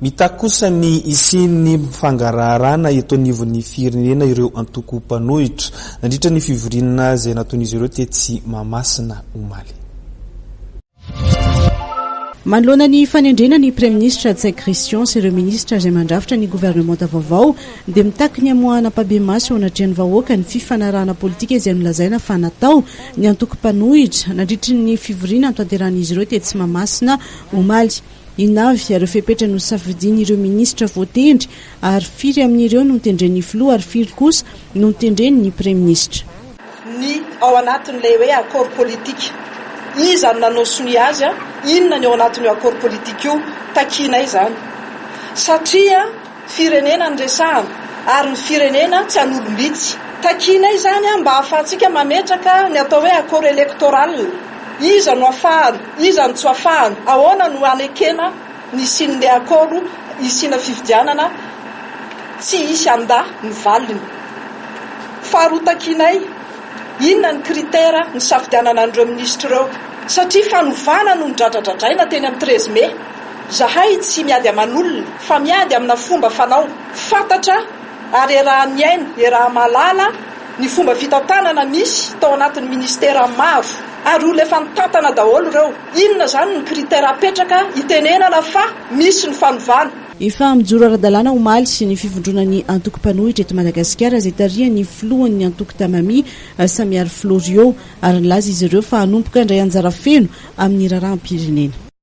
Mitaky kosa ny isian'ny mangaraharana eto anivon'ny firenena ireo antoko mpanohitra nandritra ny fivorian'izy izay nataon'izy ireo tetsy Mahamasina omaly. Manoloana ny fanendrena ny Premier ministre Tsay Christian sy ireo ministra izay mandrafitra ny gouvernemanta vaovao dia mitaky ny amoahana Mahamasina anatrehan'ny vahoaka ny fifanarahana politika izay nolazaina fa natao ny antoko mpanohitra nandritra ny fivoriana tanteran'izy ireo tetsy Mahamasina omaly. Inavy ireo fepetra no safidiny ireo ministra voatendry ary firy amin'ireo no tendren'ny filoha ary firy kosa no tendren'ny Premier ministre. Ny ao anatin'ilay hoe accord politique izy nanao sony azy inona ny ao anatin'io accord politique io takinay zany satria firenena ny resahana ary ny firenena tsy an'olom-bitsy takinay zany mba ahafahantsika mametraka ny atao hoe accord électoral. Iza no afahany, iza no tsy afahany, ahoana no anekena ny sin'le accord isina fifidianana tsy isy anda ny valiny. Faharoa takinay inona ny critère ny safidianana an'ireo ministre ireo satria fanovana no nidradradradraina teny amin'ny 13 mai. Zahay tsy miady aman'olona fa miady amina fomba fanao fantatra ary raha miaina raha malala ny fomba fitantanana misy tao anatin'ny ministera maro ary olona efa nitantana daholo ireo. Inona zany ny critère apetraka itenenana fa misy ny fanovana. Efa mijoro ara-dalàna omaly sy ny fivondronan'ny antoko mpanohitra eto Madagasikara izay tarihan'ny filohan'ny antoko tamami samiary Florio ary nilaza izy ireo fa hanompoka indray anjara feno amin'ny raharaham-pirenena.